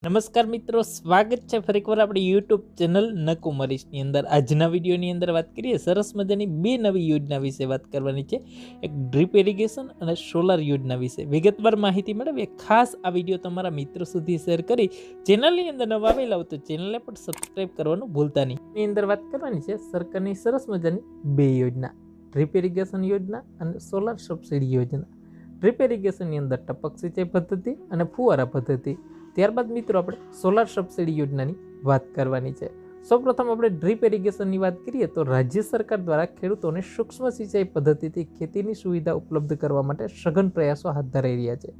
નમસ્કાર મિત્રો, સ્વાગત છે ફરી એકવાર આપણી યુટ્યુબ ચેનલ નકુમરીશની અંદર। આજના વિડીયોની અંદર વાત કરીએ સરસ મજાની બે નવી યોજના વિશે વાત કરવાની છે। એક ડ્રીપ ઇરિગેશન અને સોલાર યોજના વિશે વિગતવાર માહિતી મેળવીએ। ખાસ આ વિડીયો તમારા મિત્રો સુધી શેર કરી ચેનલની અંદર નવા આવેલા હોય તો ચેનલને પણ સબસ્ક્રાઇબ કરવાનું ભૂલતા નહીં। એની અંદર વાત કરવાની છે સરકારની સરસ મજાની બે યોજના, ડ્રીપ ઇરિગેશન યોજના અને સોલાર સબસિડી યોજના। ડ્રીપ ઇરિગેશનની અંદર ટપક સિંચાઈ પદ્ધતિ અને ફુવારા પદ્ધતિ, ત્યારબાદ મિત્રો આપણે સોલાર સબસિડી યોજનાની વાત કરવાની છે। સૌપ્રથમ આપણે ડ્રીપ ઇરિગેશનની વાત કરીએ તો રાજ્ય સરકાર દ્વારા ખેડૂતોને સૂક્ષ્મ સિંચાઈ પદ્ધતિથી ખેતીની સુવિધા ઉપલબ્ધ કરવા માટે સઘન પ્રયાસો હાથ ધરાઈ રહ્યા છે,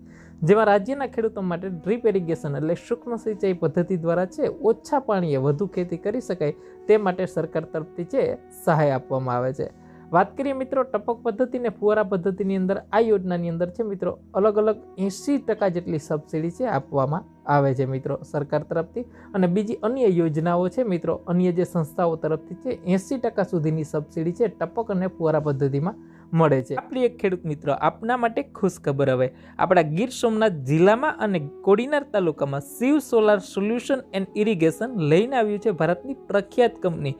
જેમાં રાજ્યના ખેડૂતો માટે ડ્રીપ ઇરિગેશન એટલે સૂક્ષ્મ સિંચાઈ પદ્ધતિ દ્વારા છે ઓછા પાણીએ વધુ ખેતી કરી શકાય તે માટે સરકાર તરફથી છે સહાય આપવામાં આવે છે। વાત કરીએ મિત્રો ટપક પદ્ધતિ ને ફુવારા પદ્ધતિની અંદર આ યોજનાની અંદર છે મિત્રો અલગ અલગ 80% જેટલી સબસિડી છે આપવામાં આવે છે મિત્રો સરકાર તરફથી, અને બીજી અન્ય યોજનાઓ છે મિત્રો અન્ય જે સંસ્થાઓ તરફથી છે 80% સુધીની સબસિડી છે ટપક અને ફુવારા પદ્ધતિમાં મળે છે। આપણી એક ખેડૂત મિત્રો આપના માટે ખુશ ખબર હવે આપણા ગીર સોમનાથ જિલ્લામાં અને કોડીનાર તાલુકામાં Shiv solar solution and irrigation લઈને આવ્યું છે ભારતની પ્રખ્યાત કંપની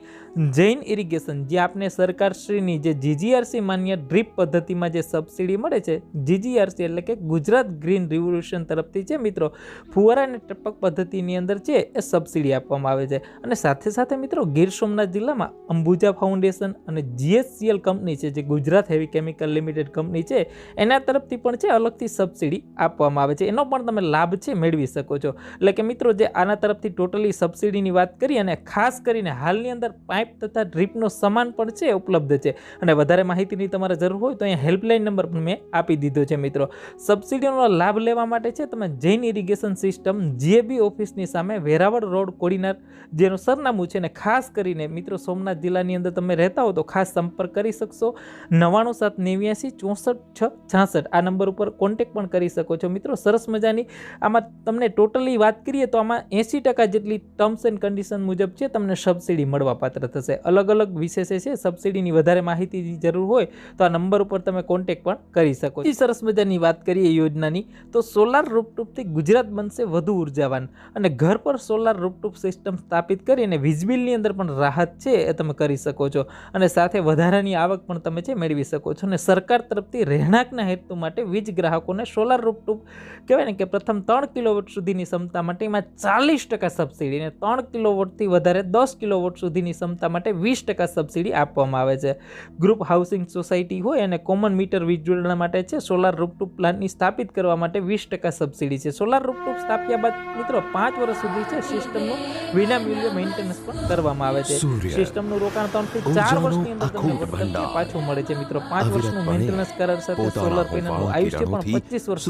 જૈન ઇરિગેશન, જે આપને સરકારશ્રીની જે જીજીઆરસી માન્ય ડ્રીપ પદ્ધતિમાં જે સબસિડી મળે છે, જીજીઆરસી એટલે કે ગુજરાત ગ્રીન રિવોલ્યુશન તરફથી છે મિત્રો ફુવારા અને ટપક પદ્ધતિની અંદર છે એ સબસિડી આપવામાં આવે છે। અને સાથે સાથે મિત્રો ગીર સોમનાથ જિલ્લામાં અંબુજા ફાઉન્ડેશન અને જીએસસીએલ કંપની છે જે Gujarat heavy chemical limited company છે એના તરફથી પણ છે અલગથી સબસિડી આપવામાં આવે છે, એનો પણ તમે લાભ છે મેળવી શકો છો। એટલે કે મિત્રો જે આના તરફથી ટોટલી સબસિડીની વાત કરી અને ખાસ કરીને હાલની અંદર પાઇપ તથા ડ્રીપનો સામાન પણ છે ઉપલબ્ધ છે, અને વધારે માહિતીની તમારે જરૂર હોય તો અહીંયા હેલ્પલાઇન નંબર પણ મેં આપી દીધો છે મિત્રો। સબસિડીનો લાભ લેવા માટે છે તમે જૈન ઇરિગેશન સિસ્ટમ જીએબી ઓફિસની સામે વેરાવળ રોડ કોડીનાર જેનું સરનામું છે ને ખાસ કરીને મિત્રો સોમનાથ જિલ્લાની અંદર તમે રહેતા હો તો ખાસ સંપર્ક કરી શકશો। 9979846666 આ નંબર ઉપર કોન્ટેક્ટ પણ કરી શકો છો મિત્રો। સરસ મજાની આમાં તમને ટોટલી વાત કરીએ તો આમાં 80% જેટલી ટર્મ્સ એન્ડ કન્ડિશન મુજબ છે તમને સબસિડી મળવા પાત્ર થશે। અલગ અલગ વિશેષ છે સબસિડીની વધારે માહિતીની જરૂર હોય તો આ નંબર ઉપર તમે કોન્ટેક્ટ પણ કરી શકો છો। સરસ મજાની વાત કરીએ યોજનાની તો સોલાર રૂફટોપથી ગુજરાત બનશે વધુ ઉર્જાવાન, અને ઘર પર સોલાર રૂફટોપ સિસ્ટમ સ્થાપિત કરીને વીજ બિલની અંદર પણ રાહત છે એ તમે કરી શકો છો, અને સાથે વધારાની આવક પણ તમે છે મેળવી શકો છો। અને સરકાર તરફથી રહેણાંકના હેતુ માટે વીજ ગ્રાહકોને સોલાર રૂફટોપ કહેવાય ને કે પ્રથમ 3 કિલોવોટ સુધીની ક્ષમતા માટે એમાં 40% સબસિડી, અને 3 કિલોવોટથી વધારે 10 કિલોવોટ સુધીની ક્ષમતા માટે 20% સબસિડી આપવામાં આવે છે। ગ્રુપ હાઉસિંગ સોસાયટી હોય અને કોમન મીટર વીજ જોડાણ માટે છે સોલાર રૂફટોપ પ્લાન્ટની સ્થાપિત કરવા માટે 20% સબસિડી છે। સોલાર રૂફટોપ સ્થાપ્યા બાદ મિત્રો 5 વર્ષ સુધી છે સિસ્ટમનું વિના મૂલ્યે મેન્ટેનન્સ પણ કરવામાં આવે છે। સિસ્ટમનું રોકાણ 3 થી 4 વર્ષની અંદર તમને વળતર પાછું મળે છે મિત્રો। 5 વર્ષનું મેન્ટેનન્સ કરાર સાથે સોલાર પેનલનું આયુષ્ય પણ 25 વર્ષ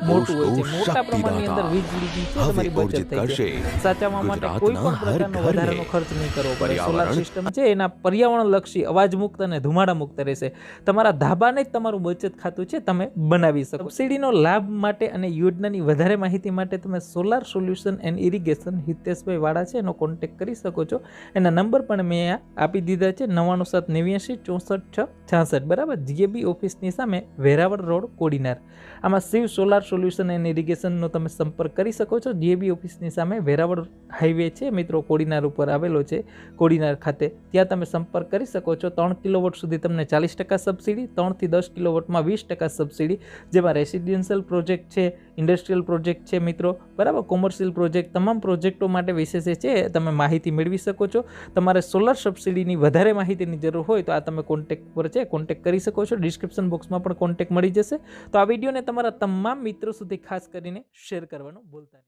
મોટું હોય છે। મોટા પ્રમાણની અંદર વીજળી છે તમારી બચત થઈ છે। સાચવવા માટે કોઈ પણ પ્રકારનો વધારાનો ખર્ચ નહીં કરવો પડે। સોલાર સિસ્ટમ છે એના પર્યાવરણલક્ષી અવાજ મુક્ત અને ધુમાડા મુક્ત રહેશે। તમારા ધાબાને જ તમારું બચત ખાતું છે તમે બનાવી શકો। સબસિડીનો લાભ માટે અને યોજનાની વધારે માહિતી માટે તમે solar solution and irrigation Hiteshbhai વાળા છે એનો કોન્ટેક્ટ કરી શકો છો। એના નંબર પણ મેં આપી દીધા છે 9979846666 બરાબર, જીએબી ઓફિસની સામે વેરાવળ રોડ કોડીનાર। આમાં શિવ સોલાર સોલ્યુશન એન્ડ ઇરિગેશનનો તમે સંપર્ક કરી શકો છો। જીએબી ઓફિસની સામે વેરાવળ હાઈવે છે મિત્રો કોડીનાર ઉપર આવેલો છે, કોડીનાર ખાતે, ત્યાં તમે સંપર્ક કરી શકો છો। 3 કિલોવોટ સુધી તમને 40% સબસિડી, 3 થી 10 કિલોવોટમાં 20% સબસિડી, જેમાં રેસિડેન્શિયલ પ્રોજેક્ટ છે, ઇન્ડસ્ટ્રીયલ પ્રોજેક્ટ છે મિત્રો બરાબર, કોમર્શિયલ પ્રોજેક્ટ, તમામ પ્રોજેક્ટો માટે વિશેષ છે તમે માહિતી મેળવી શકો છો। તમારે સોલાર સબસિડીની વધારે માહિતીની જરૂર હોય તો આ તમે કોન્ટેક્ટ પર છે કોન્ટેક્ટ કરી શકો છો। ડિસ્ક્રિપ્શન બોક્સમાં પણ કોન્ટેક્ટ મળી જશે। તો આ વિડીયોને તમારા તમામ મિત્રો સુધી ખાસ કરીને શેર કરવાનું ભૂલતા નહીં।